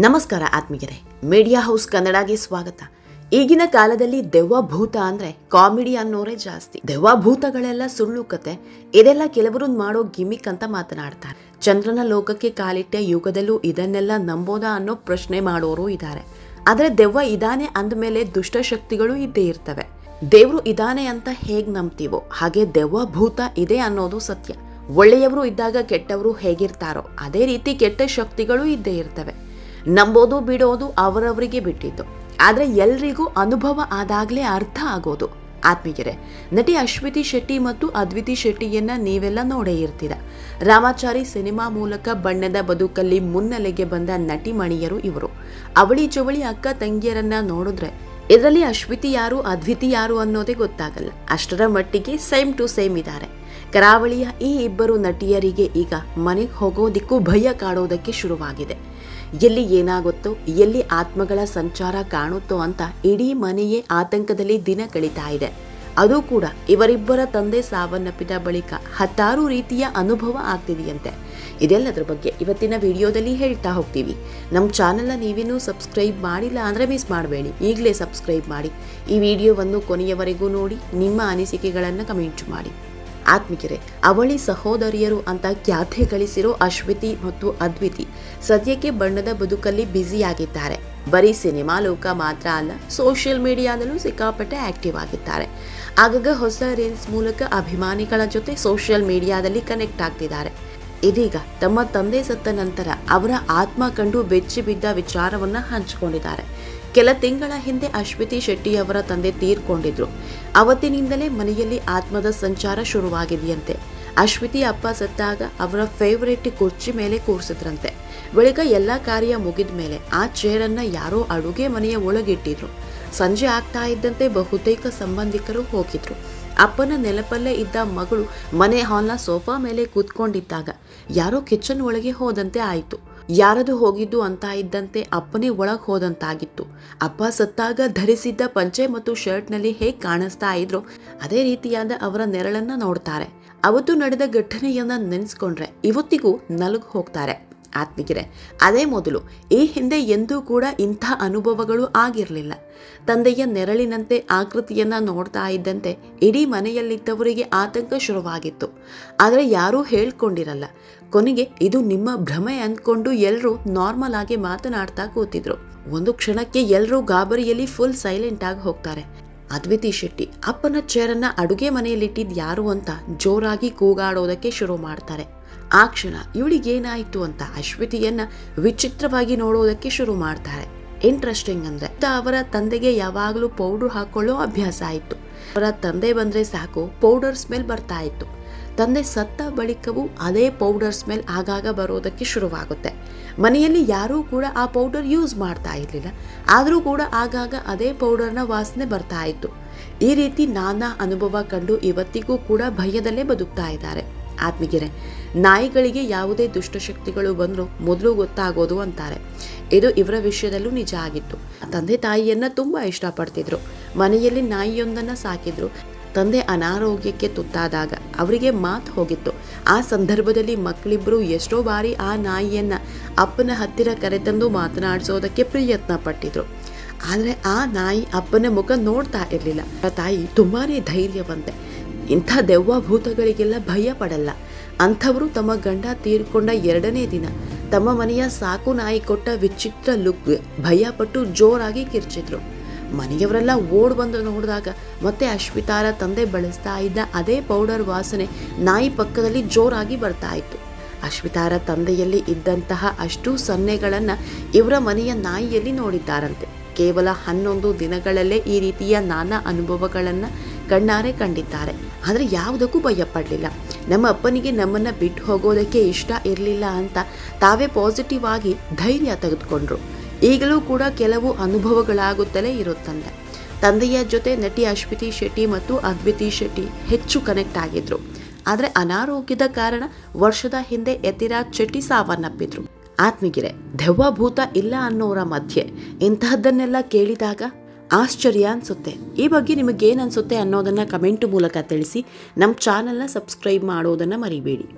ನಮಸ್ಕಾರ ಆತ್ಮೀಯರೇ, media house ಕನ್ನಡಗೆ ಸ್ವಾಗತ. ಈಗಿನ ಕಾಲದಲ್ಲಿ ದೆವ್ವ ಭೂತ ಅಂದ್ರೆ ಕಾಮಿಡಿ ಅನ್ನೋರೇ ಜಾಸ್ತಿ. ದೆವ್ವ ಭೂತಗಳೆಲ್ಲ ಸುಳ್ಳು ಕತೆ, ಇದೆಲ್ಲ ಕೆಲವರು ಮಾಡೋ ಗಿಮಿಕ್ ಅಂತ ಮಾತನಾಡ್ತಾರೆ. ಚಂದ್ರನ ಲೋಕಕ್ಕೆ ಕಾಲಿಟ್ಟ ಯುಗದಲ್ಲೂ ಇದನ್ನೆಲ್ಲ ನಂಬೋದಾ ಅನ್ನೋ ಪ್ರಶ್ನೆ ಮಾಡೋರು ಇದ್ದಾರೆ. ಆದ್ರೆ ದೆವ್ವ ಇದಾನೆ ಅಂದಮೇಲೆ ದುಷ್ಟಶಕ್ತಿಗಳು ಇದ್ದೇ ಇರ್ತವೆ. ದೇವ್ರು ಇದಾನೆ ಅಂತ ಹೇಗ್ ನಂಬ್ತೀವೋ ಹಾಗೆ ದೆವ್ವ ಭೂತ ಇದೆ ಅನ್ನೋದು ಸತ್ಯ. ಒಳ್ಳೆಯವರು ಇದ್ದಾಗ ಕೆಟ್ಟವರು ಹೇಗಿರ್ತಾರೋ ಅದೇ ರೀತಿ ಕೆಟ್ಟ ಶಕ್ತಿಗಳು ಇದ್ದೇ ಇರ್ತವೆ. ನಂಬೋದು ಬಿಡೋದು ಅವರವರಿಗೆ ಬಿಟ್ಟಿದ್ದು, ಆದರೆ ಎಲ್ರಿಗೂ ಅನುಭವ ಆದಾಗಲೇ ಅರ್ಥ ಆಗೋದು. ಆತ್ಮೀಯರೇ, ನಟಿ ಅಶ್ವಿತಿ ಶೆಟ್ಟಿ ಮತ್ತು ಅದ್ವಿತಿ ಶೆಟ್ಟಿಯನ್ನ ನೀವೆಲ್ಲ ನೋಡೇ ಇರ್ತೀರ. ರಾಮಾಚಾರಿ ಸಿನಿಮಾ ಮೂಲಕ ಬಣ್ಣದ ಬದುಕಲ್ಲಿ ಮುನ್ನೆಲೆಗೆ ಬಂದ ನಟಿಮಣಿಯರು ಇವರು. ಅವಳಿ ಜವಳಿ ಅಕ್ಕ ತಂಗಿಯರನ್ನ ನೋಡಿದ್ರೆ ಇದರಲ್ಲಿ ಅಶ್ವಿತಿ ಯಾರು ಅದ್ವಿತಿ ಯಾರು ಅನ್ನೋದೇ ಗೊತ್ತಾಗಲ್ಲ. ಅಷ್ಟರ ಮಟ್ಟಿಗೆ ಸೇಮ್ ಟು ಸೇಮ್ ಇದ್ದಾರೆ. ಕರಾವಳಿಯ ಈ ಇಬ್ಬರು ನಟಿಯರಿಗೆ ಈಗ ಮನೆಗೆ ಹೋಗೋದಿಕ್ಕೂ ಭಯ ಕಾಡೋದಕ್ಕೆ ಶುರುವಾಗಿದೆ. ಎಲ್ಲಿ ಏನಾಗುತ್ತೋ, ಎಲ್ಲಿ ಆತ್ಮಗಳ ಸಂಚಾರ ಕಾಣುತ್ತೋ ಅಂತ ಇಡೀ ಮನೆಯೇ ಆತಂಕದಲ್ಲಿ ದಿನ ಕಳೀತಾ ಇದೆ. ಅದು ಕೂಡ ಇವರಿಬ್ಬರ ತಂದೆ ಸಾವನ್ನಪ್ಪಿದ ಬಳಿಕ ಹತ್ತಾರು ರೀತಿಯ ಅನುಭವ ಆಗ್ತಿದೆಯಂತೆ. ಇದೆಲ್ಲದರ ಬಗ್ಗೆ ಇವತ್ತಿನ ವಿಡಿಯೋದಲ್ಲಿ ಹೇಳ್ತಾ ಹೋಗ್ತೀವಿ. ನಮ್ಮ ಚಾನಲ್ನ ನೀವೇನೂ ಸಬ್ಸ್ಕ್ರೈಬ್ ಮಾಡಿಲ್ಲ ಅಂದರೆ ಮಿಸ್ ಮಾಡಬೇಡಿ, ಈಗಲೇ ಸಬ್ಸ್ಕ್ರೈಬ್ ಮಾಡಿ. ಈ ವಿಡಿಯೋವನ್ನು ಕೊನೆಯವರೆಗೂ ನೋಡಿ, ನಿಮ್ಮ ಅನಿಸಿಕೆಗಳನ್ನು ಕಮೆಂಟ್ ಮಾಡಿ. ಆತ್ಮಿಕರೇ, ಅವಳಿ ಸಹೋದರಿಯರು ಅಂತ ಖ್ಯಾತಿ ಗಳಿಸಿರೋ ಅಶ್ವಿತಿ ಮತ್ತು ಅದ್ವಿತಿ ಸದ್ಯಕ್ಕೆ ಬಣ್ಣದ ಬದುಕಲ್ಲಿ ಬ್ಯುಸಿಯಾಗಿದ್ದಾರೆ. ಬರೀ ಸಿನಿಮಾ ಲೋಕ ಮಾತ್ರ ಅಲ್ಲ, ಸೋಷಿಯಲ್ ಮೀಡಿಯಾದಲ್ಲೂ ಸಿಕ್ಕಾಪಟ್ಟೆ ಆಕ್ಟಿವ್ ಆಗಿದ್ದಾರೆ. ಆಗಾಗ ಹೊಸ ರೀಲ್ಸ್ ಮೂಲಕ ಅಭಿಮಾನಿಗಳ ಜೊತೆ ಸೋಷಿಯಲ್ ಮೀಡಿಯಾದಲ್ಲಿ ಕನೆಕ್ಟ್ ಆಗ್ತಿದ್ದಾರೆ. ಇದೀಗ ತಮ್ಮ ತಂದೆ ಸತ್ತ ನಂತರ ಅವರ ಆತ್ಮ ಕಂಡು ಬೆಚ್ಚಿ ಬಿದ್ದ ವಿಚಾರವನ್ನ ಹಂಚಿಕೊಂಡಿದ್ದಾರೆ. ಕೆಲ ತಿಂಗಳ ಹಿಂದೆ ಅಶ್ವಿತಿ ಶೆಟ್ಟಿ ಅವರ ತಂದೆ ತೀರ್ಕೊಂಡಿದ್ರು. ಅವತ್ತಿನಿಂದಲೇ ಮನೆಯಲ್ಲಿ ಆತ್ಮದ ಸಂಚಾರ ಶುರುವಾಗಿದೆಯಂತೆ. ಅಶ್ವಿತಿ ಅಪ್ಪ ಸತ್ತಾಗ ಅವರ ಫೇವರೇಟ್ ಕುರ್ಚಿ ಮೇಲೆ ಕೂರಿಸಿದ್ರಂತೆ. ಬಳಿಕ ಎಲ್ಲ ಕಾರ್ಯ ಮುಗಿದ ಮೇಲೆ ಆ ಚೇರನ್ನ ಯಾರೋ ಅಡುಗೆ ಮನೆಯ ಒಳಗಿಟ್ಟಿದ್ರು. ಸಂಜೆ ಆಗ್ತಾ ಇದ್ದಂತೆ ಬಹುತೇಕ ಸಂಬಂಧಿಕರು ಹೋಗಿದ್ರು. ಅಪ್ಪನ ನೆನಪಲ್ಲೇ ಇದ್ದ ಮಗಳು ಮನೆ ಹಾಲ್ನ ಸೋಫಾ ಮೇಲೆ ಕೂತ್ಕೊಂಡಿದ್ದಾಗ ಯಾರೋ ಕಿಚನ್ ಒಳಗೆ ಹೋದಂತೆ ಆಯಿತು. ಯಾರದು ಹೋಗಿದ್ದು ಅಂತ ಇದ್ದಂತೆ ಅಪ್ಪನೇ ಒಳಗೆ ಹೋದಂತಾಗಿತ್ತು. ಅಪ್ಪ ಸತ್ತಾಗ ಧರಿಸಿದ್ದ ಪಂಚೆ ಮತ್ತು ಶರ್ಟ್ನಲ್ಲಿ ಹೇಗೆ ಕಾಣಿಸ್ತಾ ಇದ್ರು ಅದೇ ರೀತಿಯಾದ ಅವರ ನೆರಳನ್ನ ನೋಡ್ತಾರೆ. ಅವತ್ತು ನಡೆದ ಘಟನೆಯನ್ನ ನೆನೆಸ್ಕೊಂಡ್ರೆ ಇವತ್ತಿಗೂ ನಲುಗು ಹೋಗ್ತಾರೆ. ಆತ್ಮಿಕರೇ, ಅದೇ ಮೊದಲು ಈ ಹಿಂದೆ ಎಂದೂ ಕೂಡ ಇಂಥ ಅನುಭವಗಳು ಆಗಿರಲಿಲ್ಲ. ತಂದೆಯ ನೆರಳಿನಂತೆ ಆಕೃತಿಯನ್ನ ನೋಡ್ತಾ ಇದ್ದಂತೆ ಇಡೀ ಮನೆಯಲ್ಲಿದ್ದವರಿಗೆ ಆತಂಕ ಶುರುವಾಗಿತ್ತು. ಆದರೆ ಯಾರೂ ಹೇಳ್ಕೊಂಡಿರಲ್ಲ. ಕೊನೆಗೆ ಇದು ನಿಮ್ಮ ಭ್ರಮೆ ಅಂದ್ಕೊಂಡು ಎಲ್ಲರೂ ನಾರ್ಮಲ್ ಆಗಿ ಮಾತನಾಡ್ತಾ ಕೂತಿದ್ರು. ಒಂದು ಕ್ಷಣಕ್ಕೆ ಎಲ್ಲರೂ ಗಾಬರಿಯಲ್ಲಿ ಫುಲ್ ಸೈಲೆಂಟ್ ಆಗಿ ಹೋಗ್ತಾರೆ. ಅದ್ವಿತಿ ಶೆಟ್ಟಿ ಅಪ್ಪನ ಚೇರನ್ನ ಅಡುಗೆ ಮನೆಯಲ್ಲಿಟ್ಟಿದ್ ಯಾರು ಅಂತ ಜೋರಾಗಿ ಕೂಗಾಡೋದಕ್ಕೆ ಶುರು ಮಾಡ್ತಾರೆ. ಆ ಕ್ಷಣ ಇವಳಿಗೇನಾಯ್ತು ಅಂತ ಅಶ್ವಿತಿಯನ್ನ ವಿಚಿತ್ರವಾಗಿ ನೋಡೋದಕ್ಕೆ ಶುರು ಮಾಡ್ತಾರೆ. ಇಂಟ್ರೆಸ್ಟಿಂಗ್ ಅಂದ್ರೆ ಅವರ ತಂದೆಗೆ ಯಾವಾಗಲೂ ಪೌಡರ್ ಹಾಕೊಳ್ಳೋ ಅಭ್ಯಾಸ ಆಯಿತು. ಅವರ ತಂದೆ ಬಂದ್ರೆ ಸಾಕು ಪೌಡರ್ ಸ್ಮೆಲ್ ಬರ್ತಾ ಇತ್ತು. ತಂದೆ ಸತ್ತ ಬಳಿಕವೂ ಅದೇ ಪೌಡರ್ ಸ್ಮೆಲ್ ಆಗಾಗ ಬರೋದಕ್ಕೆ ಶುರುವಾಗುತ್ತೆ. ಮನೆಯಲ್ಲಿ ಯಾರೂ ಕೂಡ ಆ ಪೌಡರ್ ಯೂಸ್ ಮಾಡ್ತಾ ಇರಲಿಲ್ಲ, ಆದರೂ ಕೂಡ ಆಗಾಗ ಅದೇ ಪೌಡರ್ನ ವಾಸನೆ ಬರ್ತಾ ಇತ್ತು. ಈ ರೀತಿ ನಾನಾ ಅನುಭವ ಕಂಡು ಇವತ್ತಿಗೂ ಕೂಡ ಭಯದಲ್ಲೇ ಬದುಕ್ತಾ ಇದ್ದಾರೆ. ಆತ್ಮೀಯರೇ, ನಾಯಿಗಳಿಗೆ ಯಾವುದೇ ದುಷ್ಟಶಕ್ತಿಗಳು ಬಂದರೂ ಮೊದಲು ಗೊತ್ತಾಗೋದು ಅಂತಾರೆ. ಇದು ಇವರ ವಿಷಯದಲ್ಲೂ ನಿಜ ಆಗಿತ್ತು. ತಂದೆ ತಾಯಿಯನ್ನ ತುಂಬಾ ಇಷ್ಟಪಡ್ತಿದ್ರು. ಮನೆಯಲ್ಲಿ ನಾಯಿಯೊಂದನ್ನು ಸಾಕಿದ್ರು. ತಂದೆ ಅನಾರೋಗ್ಯಕ್ಕೆ ತುತ್ತಾದಾಗ ಅವರಿಗೆ ಮಾತು ಹೋಗಿತ್ತು. ಆ ಸಂದರ್ಭದಲ್ಲಿ ಮಕ್ಕಳಿಬ್ಬರು ಎಷ್ಟೋ ಬಾರಿ ಆ ನಾಯಿಯನ್ನ ಅಪ್ಪನ ಹತ್ತಿರ ಕರೆತಂದು ಮಾತನಾಡಿಸೋದಕ್ಕೆ ಪ್ರಯತ್ನ ಪಟ್ಟಿದ್ರು. ಆದರೆ ಆ ನಾಯಿ ಅಪ್ಪನ ಮುಖ ನೋಡ್ತಾ ಇರಲಿಲ್ಲ. ತಾಯಿ ತುಂಬಾನೇ ಧೈರ್ಯವಂತೆ. ಇಂಥ ದೆವ್ವ ಭೂತಗಳಿಗೆಲ್ಲ ಭಯ ಪಡಲ್ಲ. ಅಂಥವರು ತಮ್ಮ ಗಂಡ ತೀರ್ಕೊಂಡ 2ನೇ ದಿನ ತಮ್ಮ ಮನೆಯ ಸಾಕು ನಾಯಿ ಕೊಟ್ಟ ವಿಚಿತ್ರ ಲುಕ್ ಭಯಪಟ್ಟು ಜೋರಾಗಿ ಕಿರ್ಚಿದ್ರು. ಮನೆಯವರೆಲ್ಲ ಓಡ್ ಬಂದು ನೋಡಿದಾಗ ಮತ್ತೆ ಅಶ್ವಿತಾರ ತಂದೆ ಬಳಸ್ತಾ ಇದ್ದ ಅದೇ ಪೌಡರ್ ವಾಸನೆ ನಾಯಿ ಪಕ್ಕದಲ್ಲಿ ಜೋರಾಗಿ ಬರ್ತಾ ಇತ್ತು. ಅಶ್ವಿತಾರ ತಂದೆಯಲ್ಲಿ ಇದ್ದಂತಹ ಅಷ್ಟು ಸನ್ನೆಗಳನ್ನು ಇವರ ಮನೆಯ ನಾಯಿಯಲ್ಲಿ ನೋಡಿದ್ದಾರಂತೆ. ಕೇವಲ 11 ದಿನಗಳಲ್ಲೇ ಈ ರೀತಿಯ ನಾನಾ ಅನುಭವಗಳನ್ನು ಕಣ್ಣಾರೆ ಕಂಡಿದ್ದಾರೆ. ಆದರೆ ಯಾವುದಕ್ಕೂ ಭಯಪಡಲಿಲ್ಲ. ನಮ್ಮ ಅಪ್ಪನಿಗೆ ನಮ್ಮನ್ನು ಬಿಟ್ಟು ಹೋಗೋದಕ್ಕೆ ಇಷ್ಟ ಇರಲಿಲ್ಲ ಅಂತ ತಾವೇ ಪಾಸಿಟಿವ್ ಆಗಿ ಧೈರ್ಯ ತೆಗೆದುಕೊಂಡ್ರು. ಈಗಲೂ ಕೂಡ ಕೆಲವು ಅನುಭವಗಳಾಗುತ್ತಲೇ ಇರುತ್ತಂತೆ. ತಂದೆಯ ಜೊತೆ ನಟಿ ಅಶ್ವಿತಿ ಶೆಟ್ಟಿ ಮತ್ತು ಅದ್ವಿತಿ ಶೆಟ್ಟಿ ಹೆಚ್ಚು ಕನೆಕ್ಟ್ ಆಗಿದ್ರು. ಆದರೆ ಅನಾರೋಗ್ಯದ ಕಾರಣ ವರ್ಷದ ಹಿಂದೆ ಯತಿರಾಜ್ ಶೆಟ್ಟಿ ಸಾವನ್ನಪ್ಪಿದ್ರು. ಆತ್ಮೀಯರೇ, ದೆವ್ವ ಭೂತ ಇಲ್ಲ ಅನ್ನೋರ ಮಧ್ಯೆ ಇಂತಹದ್ದನ್ನೆಲ್ಲ ಕೇಳಿದಾಗ ಆಶ್ಚರ್ಯ ಅನಿಸುತ್ತೆ. ಈ ಬಗ್ಗೆ ನಿಮಗೇನು ಅನಿಸುತ್ತೆ ಅನ್ನೋದನ್ನು ಕಮೆಂಟ್ ಮೂಲಕ ತಿಳಿಸಿ. ನಮ್ಮ ಚಾನಲ್ನ ಸಬ್ಸ್ಕ್ರೈಬ್ ಮಾಡೋದನ್ನು ಮರಿಬೇಡಿ.